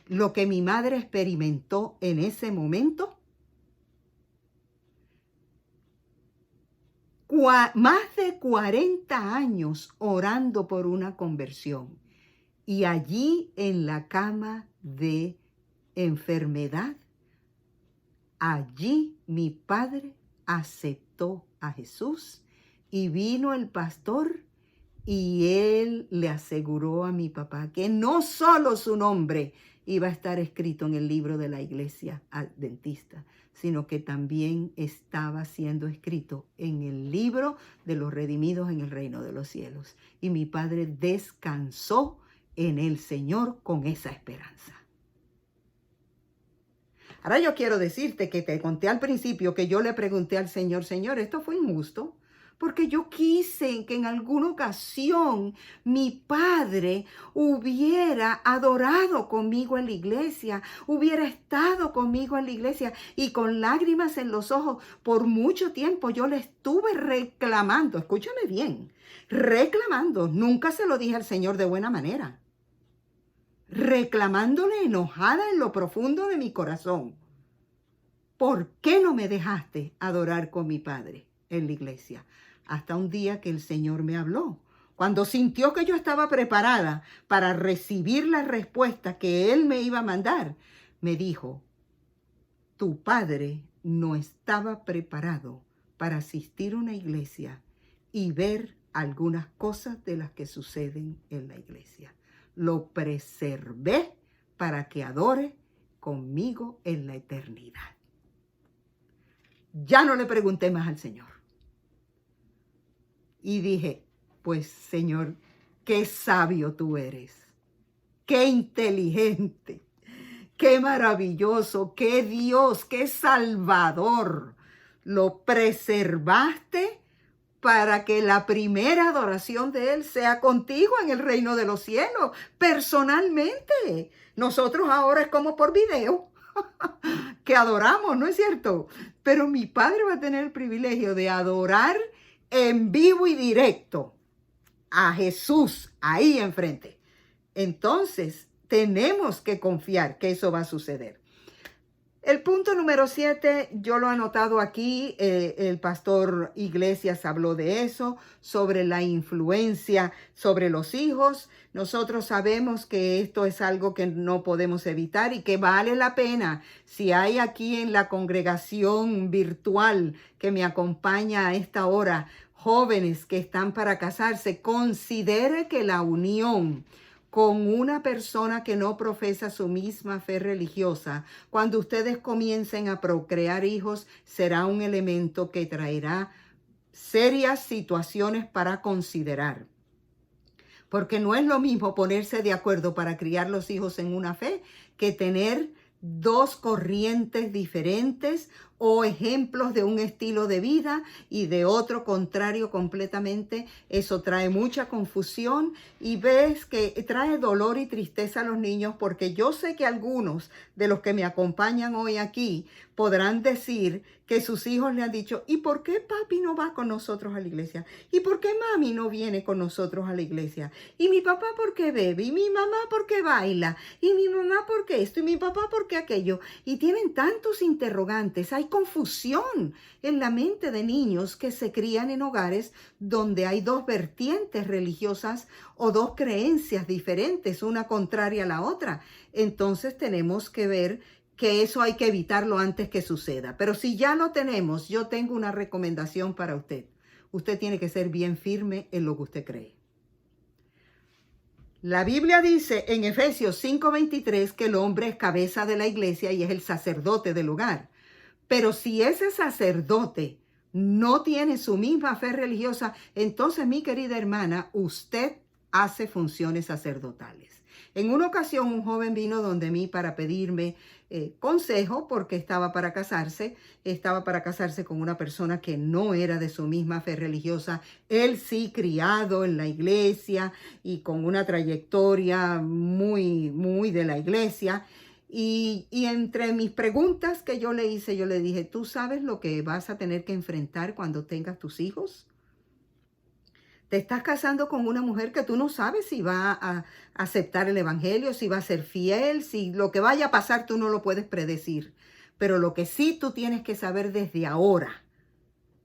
lo que mi madre experimentó en ese momento? Más de 40 años orando por una conversión, y allí en la cama de enfermedad, allí mi padre aceptó a Jesús y vino el pastor y él le aseguró a mi papá que no solo su nombre iba a estar escrito en el libro de la iglesia adventista, sino que también estaba siendo escrito en el libro de los redimidos en el reino de los cielos. Y mi padre descansó en el Señor con esa esperanza. Ahora yo quiero decirte que te conté al principio que yo le pregunté al Señor: Señor, ¿esto fue injusto? Porque yo quise que en alguna ocasión mi padre hubiera adorado conmigo en la iglesia, hubiera estado conmigo en la iglesia, y con lágrimas en los ojos por mucho tiempo yo le estuve reclamando. Escúchame bien, reclamando. Nunca se lo dije al Señor de buena manera. Reclamándole enojada en lo profundo de mi corazón. ¿Por qué no me dejaste adorar con mi padre en la iglesia? Hasta un día que el Señor me habló. Cuando sintió que yo estaba preparada para recibir la respuesta que Él me iba a mandar, me dijo: tu padre no estaba preparado para asistir a una iglesia y ver algunas cosas de las que suceden en la iglesia. Lo preservé para que adore conmigo en la eternidad. Ya no le pregunté más al Señor. Y dije: pues Señor, qué sabio tú eres, qué inteligente, qué maravilloso, qué Dios, qué Salvador. Lo preservaste para que la primera adoración de Él sea contigo en el reino de los cielos, personalmente. Nosotros ahora es como por video que adoramos, ¿no es cierto? Pero mi padre va a tener el privilegio de adorar en vivo y directo a Jesús ahí enfrente. Entonces, tenemos que confiar que eso va a suceder. El punto número 7, yo lo he anotado aquí, el pastor Iglesias habló de eso, sobre la influencia sobre los hijos. Nosotros sabemos que esto es algo que no podemos evitar y que vale la pena. Si hay aquí en la congregación virtual que me acompaña a esta hora, jóvenes que están para casarse, considere que la unión con una persona que no profesa su misma fe religiosa, cuando ustedes comiencen a procrear hijos, será un elemento que traerá serias situaciones para considerar. Porque no es lo mismo ponerse de acuerdo para criar los hijos en una fe que tener dos corrientes diferentes o ejemplos de un estilo de vida y de otro contrario completamente. Eso trae mucha confusión y ves que trae dolor y tristeza a los niños, porque yo sé que algunos de los que me acompañan hoy aquí podrán decir que sus hijos le han dicho: ¿y por qué papi no va con nosotros a la iglesia? ¿Y por qué mami no viene con nosotros a la iglesia? ¿Y mi papá por qué bebe? ¿Y mi mamá por qué baila? ¿Y mi mamá por qué esto? ¿Y mi papá por qué aquello? Y tienen tantos interrogantes. Hay confusión en la mente de niños que se crían en hogares donde hay dos vertientes religiosas o dos creencias diferentes, una contraria a la otra. Entonces tenemos que ver que eso hay que evitarlo antes que suceda. Pero si ya lo tenemos, yo tengo una recomendación para usted. Usted tiene que ser bien firme en lo que usted cree. La Biblia dice en Efesios 5:23 que el hombre es cabeza de la iglesia y es el sacerdote del hogar. Pero si ese sacerdote no tiene su misma fe religiosa, entonces, mi querida hermana, usted hace funciones sacerdotales. En una ocasión un joven vino donde mí para pedirme consejo porque estaba para casarse con una persona que no era de su misma fe religiosa, él sí criado en la iglesia y con una trayectoria muy, muy de la iglesia. Y entre mis preguntas que yo le hice, yo le dije, ¿tú sabes lo que vas a tener que enfrentar cuando tengas tus hijos? Te estás casando con una mujer que tú no sabes si va a aceptar el evangelio, si va a ser fiel, si lo que vaya a pasar tú no lo puedes predecir. Pero lo que sí tú tienes que saber desde ahora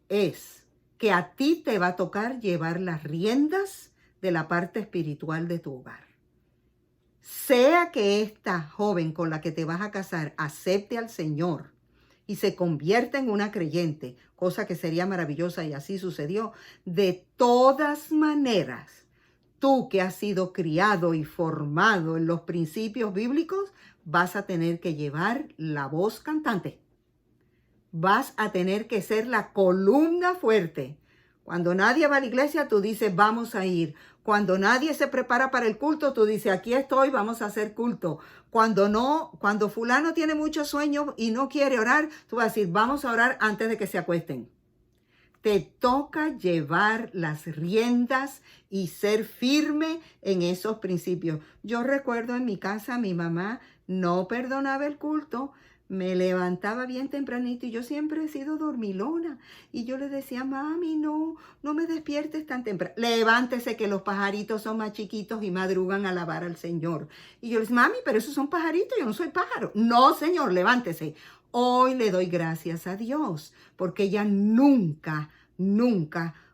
es que a ti te va a tocar llevar las riendas de la parte espiritual de tu hogar. Sea que esta joven con la que te vas a casar acepte al Señor y se convierta en una creyente, cosa que sería maravillosa y así sucedió, de todas maneras, tú que has sido criado y formado en los principios bíblicos, vas a tener que llevar la voz cantante. Vas a tener que ser la columna fuerte. Cuando nadie va a la iglesia, tú dices, vamos a ir. Cuando nadie se prepara para el culto, tú dices, aquí estoy, vamos a hacer culto. Cuando fulano tiene mucho sueño y no quiere orar, tú vas a decir, vamos a orar antes de que se acuesten. Te toca llevar las riendas y ser firme en esos principios. Yo recuerdo en mi casa, mi mamá no perdonaba el culto. Me levantaba bien tempranito y yo siempre he sido dormilona. Y yo le decía, mami, no me despiertes tan temprano. Levántese que los pajaritos son más chiquitos y madrugan a alabar al Señor. Y yo le decía, mami, pero esos son pajaritos, yo no soy pájaro. No, señor, levántese. Hoy le doy gracias a Dios porque ella nunca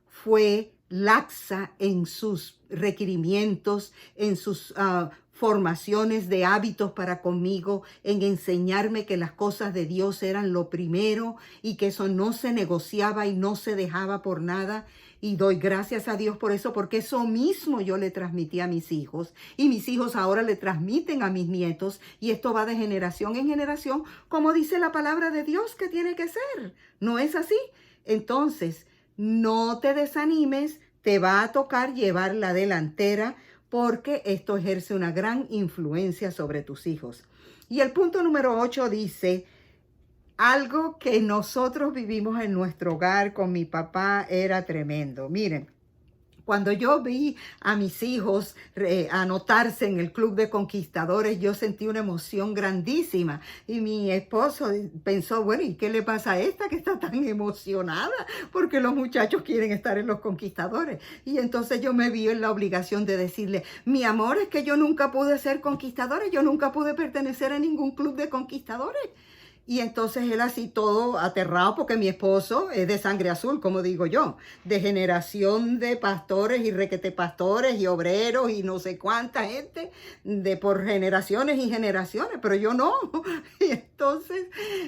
fue laxa en sus requerimientos, en sus formaciones de hábitos para conmigo, en enseñarme que las cosas de Dios eran lo primero y que eso no se negociaba y no se dejaba por nada. Y doy gracias a Dios por eso, porque eso mismo yo le transmití a mis hijos y mis hijos ahora le transmiten a mis nietos y esto va de generación en generación, como dice la palabra de Dios que tiene que ser. ¿No es así? Entonces, no te desanimes, te va a tocar llevar la delantera porque esto ejerce una gran influencia sobre tus hijos. Y el punto número 8 dice, algo que nosotros vivimos en nuestro hogar con mi papá era tremendo. Miren, cuando yo vi a mis hijos anotarse en el Club de Conquistadores, yo sentí una emoción grandísima. Y mi esposo pensó, bueno, ¿y qué le pasa a esta que está tan emocionada? Porque los muchachos quieren estar en los Conquistadores. Y entonces yo me vi en la obligación de decirle, mi amor, es que yo nunca pude ser conquistadora, yo nunca pude pertenecer a ningún club de conquistadores. Y entonces él así todo aterrado porque mi esposo es de sangre azul, como digo yo, de generación de pastores y requete pastores y obreros y no sé cuánta gente, de por generaciones y generaciones, pero yo no. Y entonces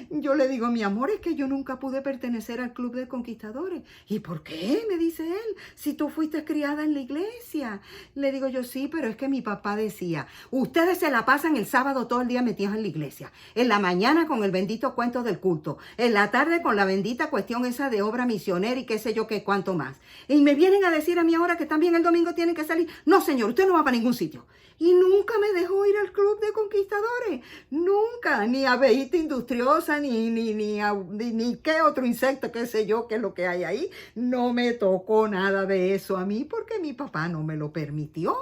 yo le digo, mi amor, es que yo nunca pude pertenecer al Club de Conquistadores. ¿Y por qué? Me dice él, si tú fuiste criada en la iglesia. Le digo yo, sí, pero es que mi papá decía, ustedes se la pasan el sábado todo el día metidos en la iglesia, en la mañana con el bendito cuentos del culto, en la tarde con la bendita cuestión esa de obra misionera y qué sé yo qué cuánto más. Y me vienen a decir a mí ahora que también el domingo tienen que salir. No, señor, usted no va para ningún sitio. Y nunca me dejó ir al Club de Conquistadores. Nunca. Ni abeita industriosa, ni qué otro insecto, qué sé yo, qué es lo que hay ahí. No me tocó nada de eso a mí porque mi papá no me lo permitió.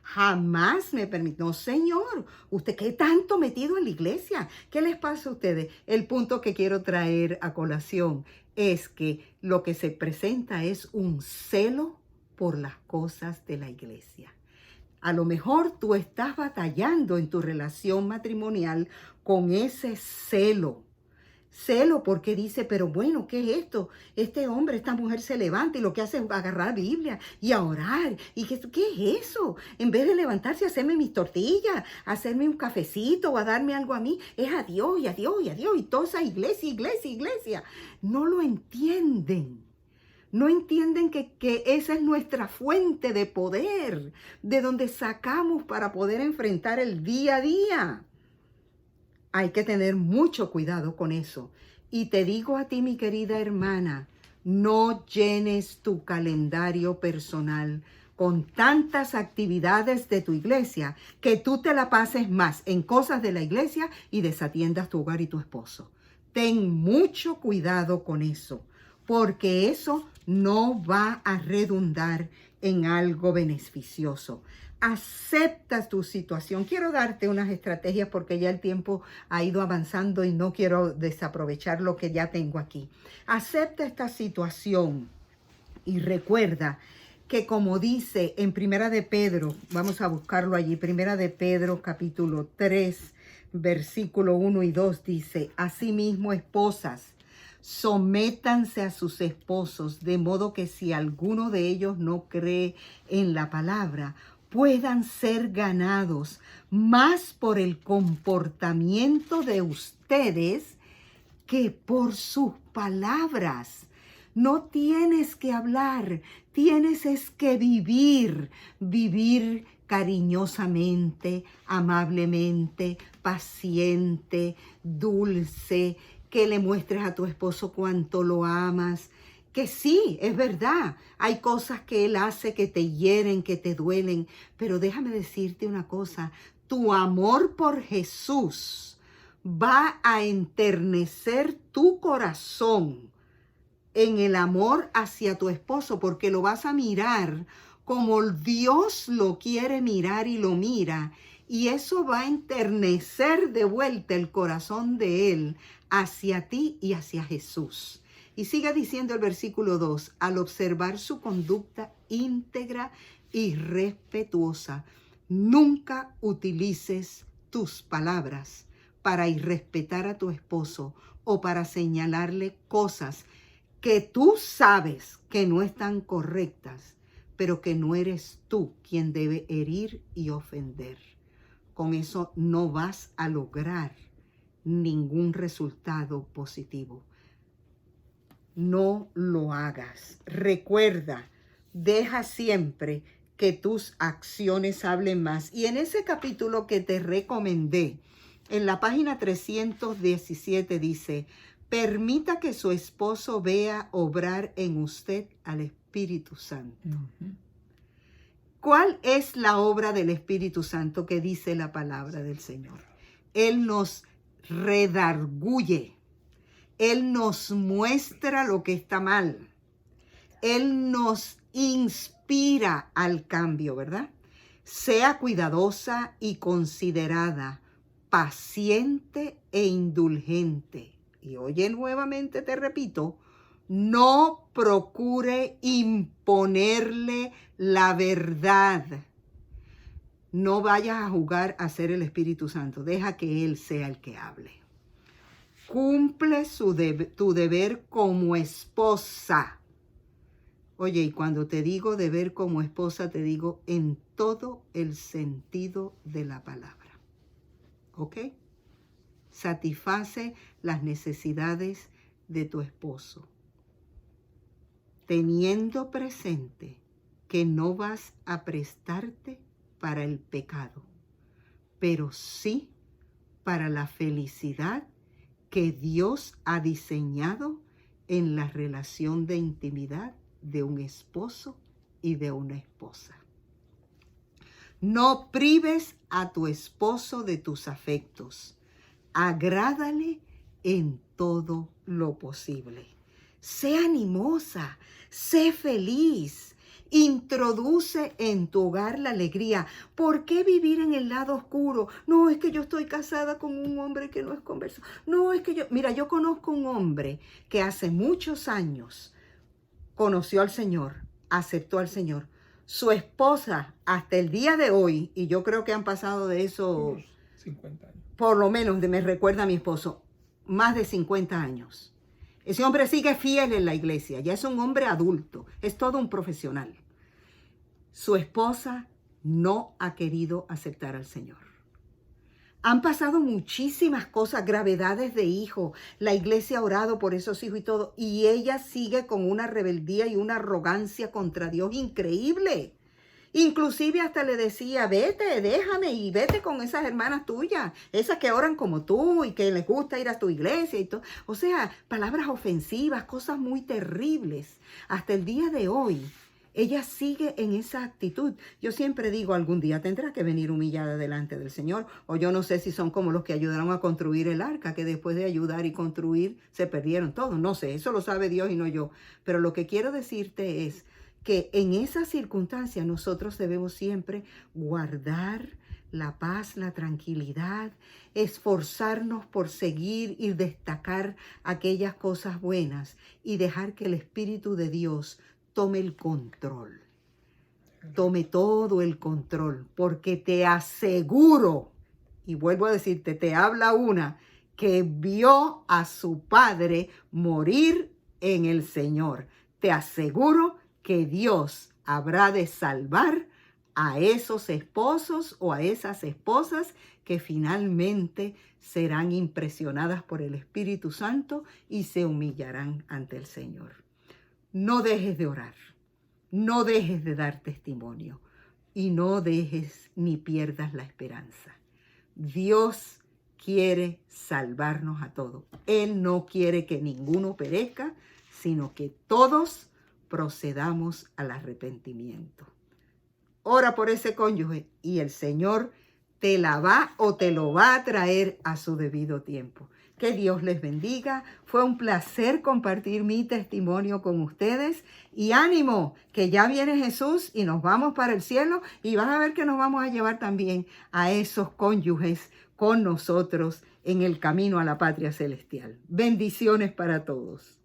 Jamás me permitió. No, señor, ¿usted qué tanto metido en la iglesia? ¿Qué les pasa a ustedes? El punto que quiero traer a colación es que lo que se presenta es un celo por las cosas de la iglesia. A lo mejor tú estás batallando en tu relación matrimonial con ese celo. Celo porque dice, pero bueno, ¿qué es esto? Este hombre, esta mujer se levanta y lo que hace es agarrar Biblia y a orar. ¿Y qué es eso? En vez de levantarse a hacerme mis tortillas, a hacerme un cafecito o a darme algo a mí, es a Dios y a Dios y a Dios y toda esa iglesia. No lo entienden. No entienden que esa es nuestra fuente de poder, de donde sacamos para poder enfrentar el día a día. Hay que tener mucho cuidado con eso. Y te digo a ti, mi querida hermana, no llenes tu calendario personal con tantas actividades de tu iglesia que tú te la pases más en cosas de la iglesia y desatiendas tu hogar y tu esposo. Ten mucho cuidado con eso, porque eso no va a redundar en algo beneficioso. Acepta tu situación. Quiero darte unas estrategias porque ya el tiempo ha ido avanzando y no quiero desaprovechar lo que ya tengo aquí. Acepta esta situación y recuerda que, como dice en Primera de Pedro, vamos a buscarlo allí, Primera de Pedro capítulo 3, versículo 1 y 2 dice: asimismo, esposas, sométanse a sus esposos, de modo que si alguno de ellos no cree en la palabra, puedan ser ganados más por el comportamiento de ustedes que por sus palabras. No tienes que hablar, tienes es que vivir cariñosamente, amablemente, paciente, dulce, que le muestres a tu esposo cuánto lo amas. Que sí, es verdad, hay cosas que él hace que te hieren, que te duelen, pero déjame decirte una cosa, tu amor por Jesús va a enternecer tu corazón en el amor hacia tu esposo, porque lo vas a mirar como Dios lo quiere mirar y lo mira, y eso va a enternecer de vuelta el corazón de él hacia ti y hacia Jesús. Y sigue diciendo el versículo 2, al observar su conducta íntegra y respetuosa, nunca utilices tus palabras para irrespetar a tu esposo o para señalarle cosas que tú sabes que no están correctas, pero que no eres tú quien debe herir y ofender. Con eso no vas a lograr ningún resultado positivo. No lo hagas. Recuerda, deja siempre que tus acciones hablen más. Y en ese capítulo que te recomendé, en la página 317 dice: permita que su esposo vea obrar en usted al Espíritu Santo. ¿Cuál es la obra del Espíritu Santo que dice la palabra del Señor? Él nos redarguye. Él nos muestra lo que está mal. Él nos inspira al cambio, ¿verdad? Sea cuidadosa y considerada, paciente e indulgente. Y oye, nuevamente te repito, no procure imponerle la verdad. No vayas a jugar a ser el Espíritu Santo. Deja que Él sea el que hable. Cumple tu deber como esposa. Oye, y cuando te digo deber como esposa, te digo en todo el sentido de la palabra. ¿Ok? Satisface las necesidades de tu esposo, teniendo presente que no vas a prestarte para el pecado, pero sí para la felicidad que Dios ha diseñado en la relación de intimidad de un esposo y de una esposa. No prives a tu esposo de tus afectos. Agrádale en todo lo posible. Sé animosa, sé feliz. Introduce en tu hogar la alegría. ¿Por qué vivir en el lado oscuro? No, es que yo estoy casada con un hombre que no es converso. No, es que yo conozco un hombre que hace muchos años conoció al Señor, aceptó al Señor. Su esposa, hasta el día de hoy, y yo creo que han pasado de eso 50 años. Por lo menos me recuerda a mi esposo, más de 50 años. Ese hombre sigue fiel en la iglesia, ya es un hombre adulto, es todo un profesional. Su esposa no ha querido aceptar al Señor. Han pasado muchísimas cosas, gravedades de hijos, la iglesia ha orado por esos hijos y todo, y ella sigue con una rebeldía y una arrogancia contra Dios increíble. Inclusive hasta le decía, vete, déjame y vete con esas hermanas tuyas, esas que oran como tú y que les gusta ir a tu iglesia y todo. O sea, palabras ofensivas, cosas muy terribles. Hasta el día de hoy, ella sigue en esa actitud. Yo siempre digo, algún día tendrá que venir humillada delante del Señor. O yo no sé si son como los que ayudaron a construir el arca, que después de ayudar y construir se perdieron todos. No sé, eso lo sabe Dios y no yo. Pero lo que quiero decirte es que en esas circunstancias nosotros debemos siempre guardar la paz, la tranquilidad, esforzarnos por seguir y destacar aquellas cosas buenas y dejar que el Espíritu de Dios tome el control. Tome todo el control, porque te aseguro, y vuelvo a decirte, te habla una que vio a su padre morir en el Señor. Te aseguro que Dios habrá de salvar a esos esposos o a esas esposas que finalmente serán impresionadas por el Espíritu Santo y se humillarán ante el Señor. No dejes de orar, no dejes de dar testimonio y no dejes ni pierdas la esperanza. Dios quiere salvarnos a todos. Él no quiere que ninguno perezca, sino que todos procedamos al arrepentimiento. Ora por ese cónyuge y el Señor te la va o te lo va a traer a su debido tiempo. Que Dios les bendiga. Fue un placer compartir mi testimonio con ustedes. Y ánimo, que ya viene Jesús y nos vamos para el cielo. Y vas a ver que nos vamos a llevar también a esos cónyuges con nosotros en el camino a la patria celestial. Bendiciones para todos.